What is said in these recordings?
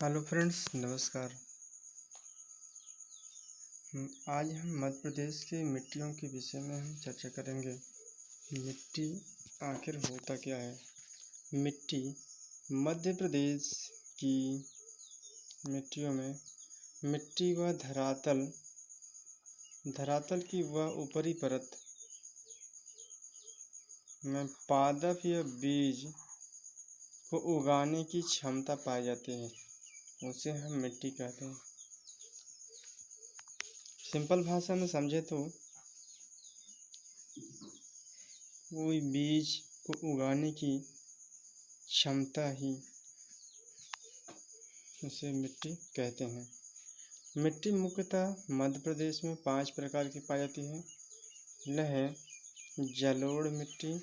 Hello friends, नमस्कार। आज हम मध्य प्रदेश के मिट्टियों के विषय में हम चर्चा करेंगे। मिट्टी आखिर होता क्या है? मिट्टी मध्य प्रदेश की मिट्टियों में मिट्टी व धरातल की वह ऊपरी परत में पादप या बीज को उगाने की क्षमता पाई जाती है, उसे हम मिट्टी कहते हैं। सिंपल भाषा में समझे तो कोई बीज को उगाने की क्षमता ही उसे मिट्टी कहते हैं। मिट्टी मुख्यतः मध्य प्रदेश में 5 प्रकार की पाई जाती है। यह है जलोढ़ मिट्टी।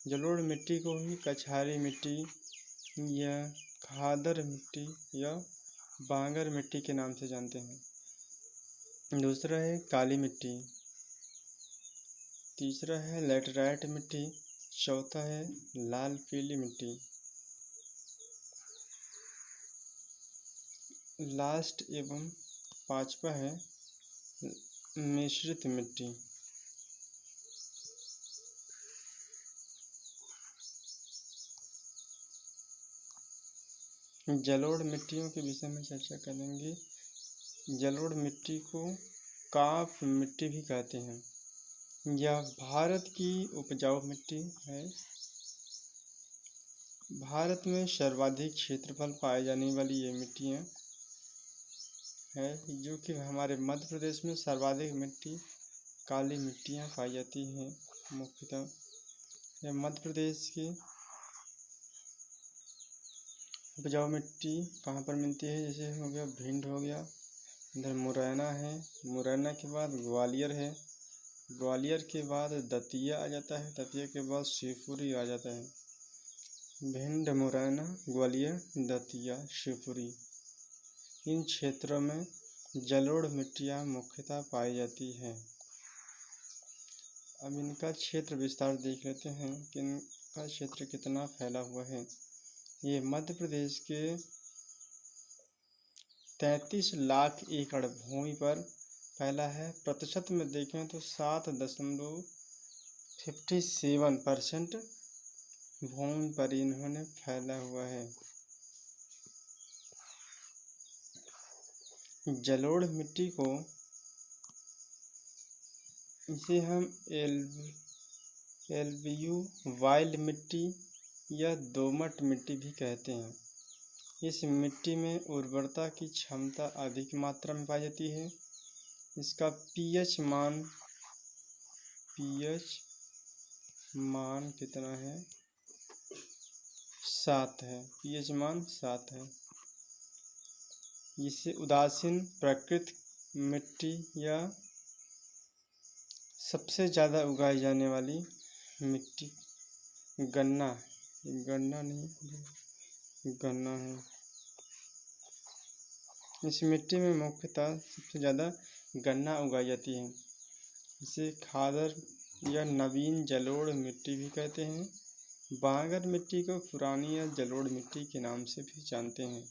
जलोढ़ मिट्टी को ही कछारी मिट्टी या खादर मिट्टी या बांगर मिट्टी के नाम से जानते हैं। दूसरा है काली मिट्टी। तीसरा है लैटराइट मिट्टी। चौथा है लाल पीली मिट्टी। लास्ट एवं पांचवा है मिश्रित मिट्टी। जलोढ़ मिट्टियों के विषय में चर्चा करेंगे। जलोढ़ मिट्टी को काफ मिट्टी भी कहते हैं। यह भारत की उपजाऊ मिट्टी है। भारत में सर्वाधिक क्षेत्रफल पाए जाने वाली ये मिट्टियाँ है, जो कि हमारे मध्य प्रदेश में सर्वाधिक मिट्टी काली मिट्टियाँ पाई जाती हैं। मुख्यतः यह मध्य प्रदेश की उपजाऊ मिट्टी कहाँ पर मिलती है? जैसे हो गया भिंड, हो गया इधर मुरैना है, मुरैना के बाद ग्वालियर है, ग्वालियर के बाद दतिया आ जाता है, दतिया के बाद शिवपुरी आ जाता है। भिंड, मुरैना, ग्वालियर, दतिया, शिवपुरी, इन क्षेत्रों में जलोढ़ मिट्टियाँ मुख्यतः पाई जाती हैं। अब इनका क्षेत्र विस्तार देख लेते हैं कि इनका क्षेत्र कितना फैला हुआ है। ये मध्य प्रदेश के 33 लाख एकड़ भूमि पर फैला है। प्रतिशत में देखें तो 7.57% भूमि पर इन्होंने फैला हुआ है। जलोढ़ मिट्टी को इसे हम एल्यूवियल मिट्टी या दोमट मिट्टी भी कहते हैं। इस मिट्टी में उर्वरता की क्षमता अधिक मात्रा में पाई जाती है। इसका पीएच मान कितना है? 7 है। पीएच मान 7 है। इसे उदासीन प्राकृतिक मिट्टी या सबसे ज़्यादा उगाई जाने वाली मिट्टी गन्ना है। इस मिट्टी में मुख्यतः सबसे ज़्यादा गन्ना उगाई जाती है। इसे खादर या नवीन जलोढ़ मिट्टी भी कहते हैं। बांगर मिट्टी को पुरानी या जलोढ़ मिट्टी के नाम से भी जानते हैं।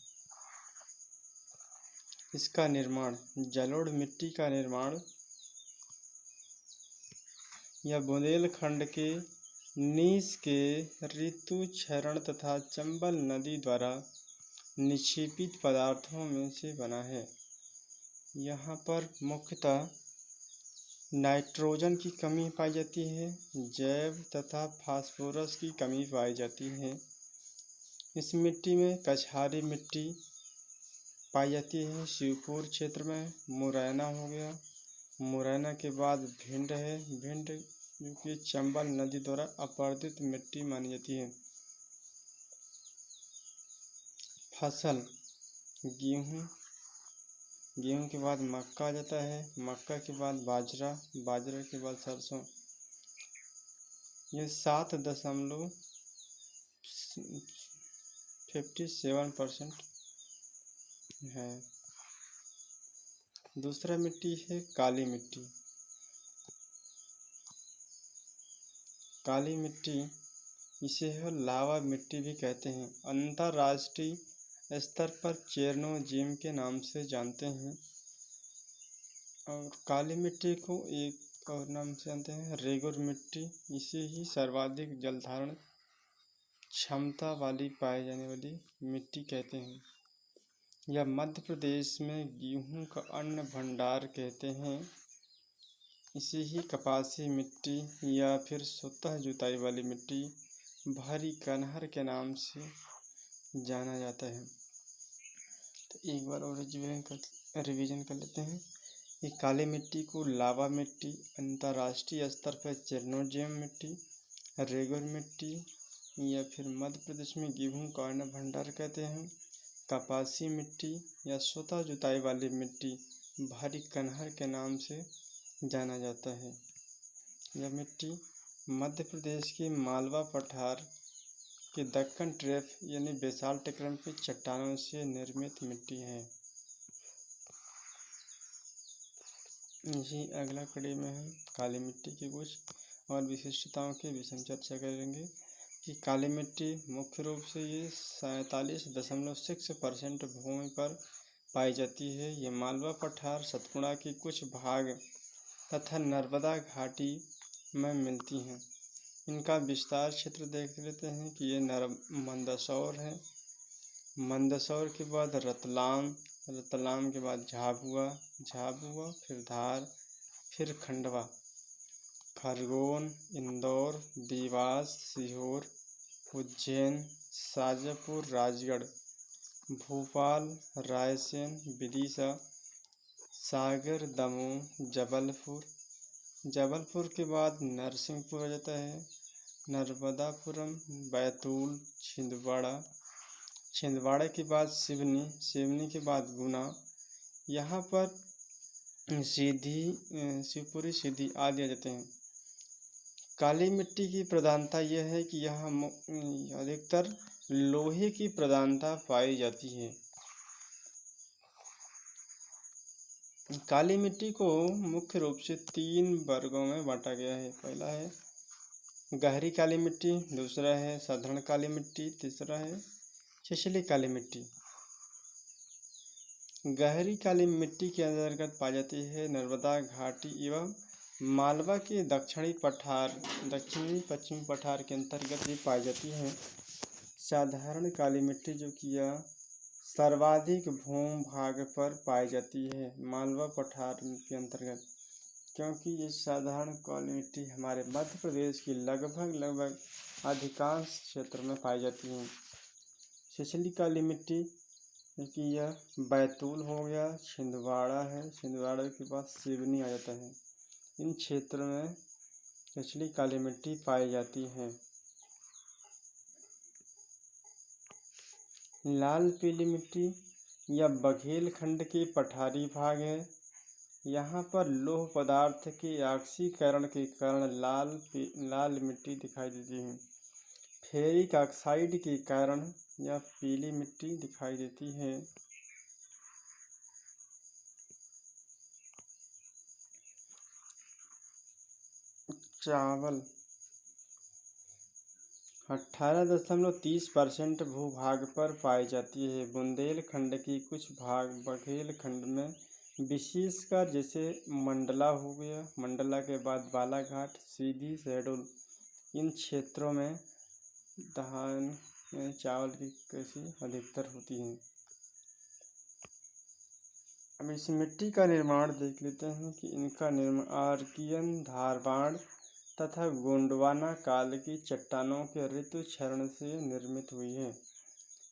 इसका निर्माण, जलोढ़ मिट्टी का निर्माण यह बुंदेलखंड के नीस के ऋतु क्षरण तथा चंबल नदी द्वारा निक्षेपित पदार्थों में से बना है। यहाँ पर मुख्यतः नाइट्रोजन की कमी पाई जाती है, जैव तथा फास्फोरस की कमी पाई जाती है। इस मिट्टी में कछारी मिट्टी पाई जाती है। शिवपुर क्षेत्र में मुरैना हो गया, मुरैना के बाद भिंड है। भिंड जो कि चंबल नदी द्वारा अपरदित मिट्टी मानी जाती है। फसल गेहूँ के बाद मक्का आ जाता है, मक्का के बाद बाजरा, बाजरा के बाद सरसों। ये 7.57% है। दूसरा मिट्टी है काली मिट्टी। काली मिट्टी इसे लावा मिट्टी भी कहते हैं। अंतर्राष्ट्रीय स्तर पर चेरनोजिम के नाम से जानते हैं। और काली मिट्टी को एक और नाम से जानते हैं रेगुर मिट्टी। इसे ही सर्वाधिक जल धारण क्षमता वाली पाई जाने वाली मिट्टी कहते हैं। यह मध्य प्रदेश में गेहूं का अन्न भंडार कहते हैं। इसे ही कपासी मिट्टी या फिर स्वतः जुताई वाली मिट्टी भारी कनहर के नाम से जाना जाता है। तो एक बार और रिवीजन कर लेते हैं। ये काली मिट्टी को लावा मिट्टी, अंतर्राष्ट्रीय स्तर पर चेरनोजियम मिट्टी, रेगुर मिट्टी या फिर मध्य प्रदेश में गेहूं का अन्न भंडार कहते हैं। कपासी मिट्टी या स्वतः जुताई वाली मिट्टी भारी कनहर के नाम से जाना जाता है। यह मिट्टी मध्य प्रदेश के मालवा पठार के दक्कन ट्रैप यानी बेसाल्ट क्रम की चट्टानों से निर्मित मिट्टी है। इसी अगला कड़ी में हम काली मिट्टी की कुछ और विशिष्टताओं के विषय में चर्चा करेंगे कि काली मिट्टी मुख्य रूप से ये 47.6% भूमि पर पाई जाती है। ये मालवा पठार, सतपुड़ा के कुछ भाग तथा नर्मदा घाटी में मिलती हैं। इनका विस्तार क्षेत्र देख लेते हैं कि ये मंदसौर है, मंदसौर के बाद रतलाम, रतलाम के बाद झाबुआ, झाबुआ फिर धार, फिर खंडवा, खरगोन, इंदौर, देवास, सीहोर, उज्जैन, शाजापुर, राजगढ़, भोपाल, रायसेन, विदिशा, सागर, दमोह, जबलपुर, जबलपुर के बाद नरसिंहपुर आ जाता है, नर्मदापुरम, बैतूल, छिंदवाड़ा, छिंदवाड़ा के बाद सिवनी, सिवनी के बाद गुना, यहाँ पर सीधी, शिवपुरी, सीधी आदि आ जाते हैं। काली मिट्टी की प्रधानता यह है कि यहाँ अधिकतर लोहे की प्रधानता पाई जाती है। काली मिट्टी को मुख्य रूप से 3 वर्गों में बांटा गया है। पहला है गहरी काली मिट्टी, दूसरा है साधारण काली मिट्टी, तीसरा है छिछली काली मिट्टी। गहरी काली मिट्टी के अंतर्गत पाई जाती है नर्मदा घाटी एवं मालवा के दक्षिणी पश्चिमी पठार के अंतर्गत ये पाई जाती है। साधारण काली मिट्टी जो कि यह सर्वाधिक भूभाग पर पाई जाती है मालवा पठार के अंतर्गत, क्योंकि ये साधारण काली मिट्टी हमारे मध्य प्रदेश की लगभग अधिकांश क्षेत्र में पाई जाती है। छिछली काली मिट्टी कि यह बैतूल हो गया, छिंदवाड़ा है, छिंदवाड़ा के बाद सिवनी आ जाता है। इन क्षेत्रों में छिछली काली मिट्टी पाई जाती है। लाल पीली मिट्टी या बघेलखंड के पठारी भाग है। यहाँ पर लौह पदार्थ के ऑक्सीकरण के कारण लाल मिट्टी दिखाई देती है। फेरिक ऑक्साइड के कारण यह पीली मिट्टी दिखाई देती है। चावल 18.30% भूभाग पर पाई जाती है। बुंदेलखंड की कुछ भाग बघेलखंड में, विशेषकर जैसे मंडला हो गया, मंडला के बाद बालाघाट, सीधी, शहडोल, इन क्षेत्रों में धान चावल की कृषि अधिकतर होती है। अब इस मिट्टी का निर्माण देख लेते हैं कि इनका निर्माण आर्कियन, धारवाड़ तथा गोंडवाना काल की चट्टानों के ऋतु क्षरण से निर्मित हुई है।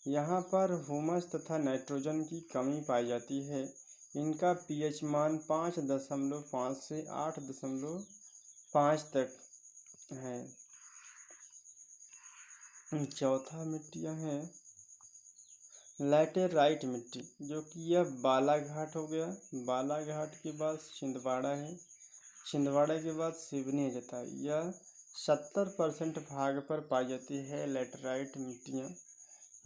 यहाँ पर ह्यूमस तथा नाइट्रोजन की कमी पाई जाती है। इनका पीएच मान 5.5 से 8.5 तक है। चौथा मिट्टियाँ हैं लैटेराइट मिट्टी, जो कि यह बालाघाट हो गया, बालाघाट के बाद छिंदवाड़ा है, छिंदवाड़ा के बाद सिवनी आ जाता है। यह 70% भाग पर पाई जाती है लैटेराइट मिट्टियाँ।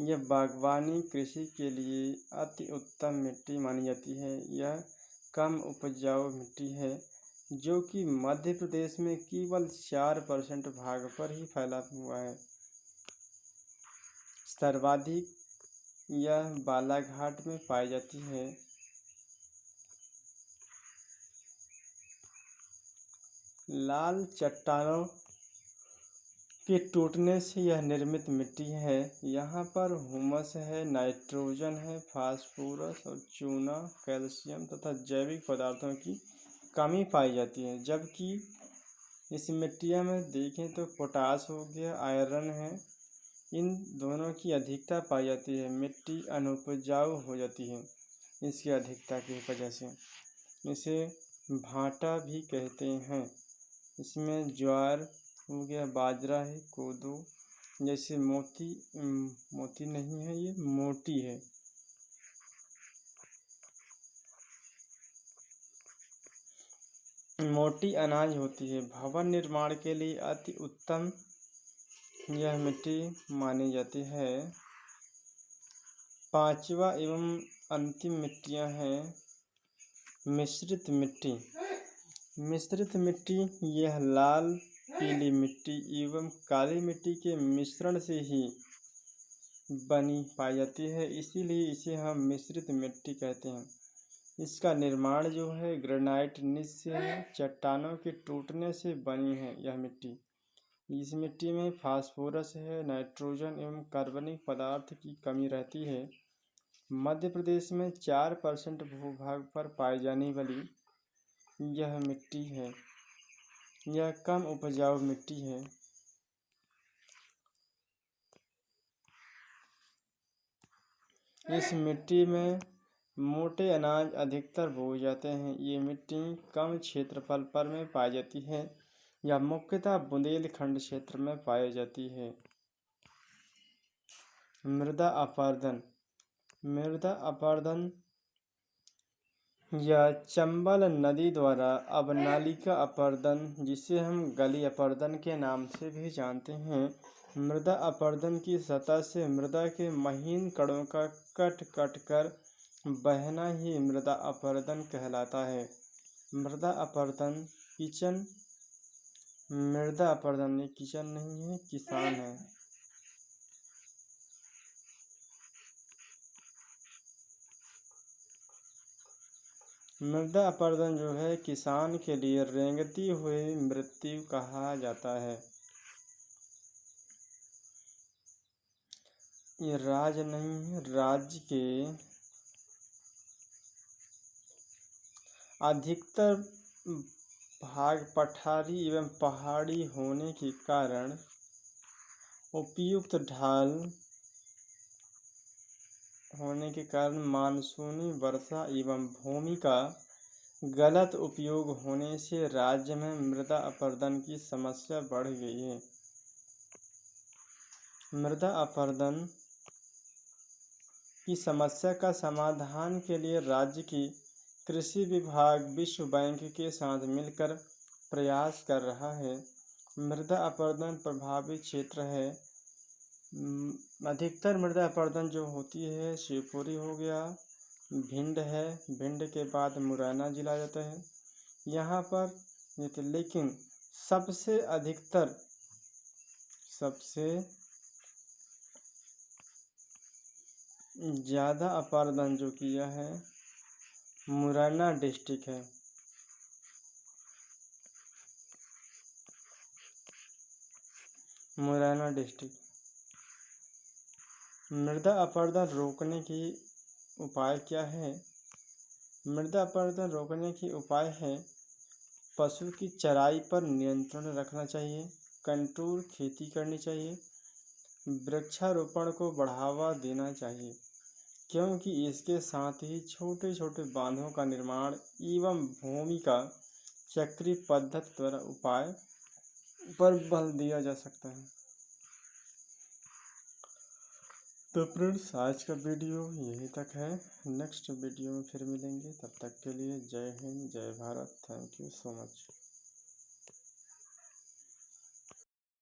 यह बागवानी कृषि के लिए अति उत्तम मिट्टी मानी जाती है। यह कम उपजाऊ मिट्टी है जो कि मध्य प्रदेश में केवल 4% भाग पर ही फैला हुआ है। सर्वाधिक यह बालाघाट में पाई जाती है। लाल चट्टानों के टूटने से यह निर्मित मिट्टी है। यहाँ पर हुमस है, नाइट्रोजन है, फास्फोरस और चूना, कैल्शियम तथा जैविक पदार्थों की कमी पाई जाती है। जबकि इस मिट्टियों में देखें तो पोटास हो गया, आयरन है, इन दोनों की अधिकता पाई जाती है। मिट्टी अनुपजाऊ हो जाती है इसकी अधिकता की वजह से। इसे भाटा भी कहते हैं। इसमें ज्वार हो गया, बाजरा है, कोदो, जैसे मोती नहीं है, ये मोटी है। मोटी अनाज होती है। भवन निर्माण के लिए अति उत्तम यह मिट्टी मानी जाती है। पांचवा एवं अंतिम मिट्टियां हैं मिश्रित मिट्टी। मिश्रित मिट्टी यह लाल, पीली मिट्टी एवं काली मिट्टी के मिश्रण से ही बनी पाई जाती है, इसीलिए इसे हम मिश्रित मिट्टी कहते हैं। इसका निर्माण जो है ग्रेनाइट निच से है। चट्टानों के टूटने से बनी है यह मिट्टी। इस मिट्टी में फास्फोरस है, नाइट्रोजन एवं कार्बनिक पदार्थ की कमी रहती है। मध्य प्रदेश में 4% भूभाग पर पाई जाने वाली यह मिट्टी है। यह कम उपजाऊ मिट्टी है। इस मिट्टी में मोटे अनाज अधिकतर बोए जाते हैं। ये मिट्टी कम क्षेत्रफल पर में पाई जाती है। यह मुख्यतः बुंदेलखंड क्षेत्र में पाई जाती है। मृदा अपरदन। मृदा अपरदन या चंबल नदी द्वारा अवनालिका अपरदन, जिसे हम गली अपरदन के नाम से भी जानते हैं। मृदा अपरदन की सतह से मृदा के महीन कणों का कट कर बहना ही मृदा अपरदन कहलाता है। मृदा अपरदन किचन मृदा अपरदन ये किचन नहीं है, किसान है। मृदा अपरदन जो है किसान के लिए रेंगती हुई मृत्यु कहा जाता है। ये राज्य नहीं है, राज्य के अधिकतर भाग पठारी एवं पहाड़ी होने के कारण उपयुक्त ढाल होने के कारण मानसूनी वर्षा एवं भूमि का गलत उपयोग होने से राज्य में मृदा अपरदन की समस्या बढ़ गई है। मृदा अपरदन की समस्या का समाधान के लिए राज्य की कृषि विभाग विश्व बैंक के साथ मिलकर प्रयास कर रहा है। मृदा अपरदन प्रभावित क्षेत्र है। अधिकतर मृदा अपरदन जो होती है शिवपुरी हो गया, भिंड है, भिंड के बाद मुरैना जिला जाता है यहाँ पर। लेकिन सबसे ज़्यादा अपरदन जो किया है मुरैना डिस्ट्रिक्ट है। मुरैना डिस्ट्रिक्ट। मृदा अपरदन रोकने की उपाय क्या है? मृदा अपरदन रोकने की उपाय है पशु की चराई पर नियंत्रण रखना चाहिए, कंट्रोल खेती करनी चाहिए, वृक्षारोपण को बढ़ावा देना चाहिए, क्योंकि इसके साथ ही छोटे छोटे बांधों का निर्माण एवं भूमि का चक्रीय पद्धति द्वारा उपाय पर बल दिया जा सकता है। तो फ्रेंड्स आज का वीडियो यहीं तक है। नेक्स्ट वीडियो में फिर मिलेंगे, तब तक के लिए जय हिंद, जय Bharat. Thank you so much.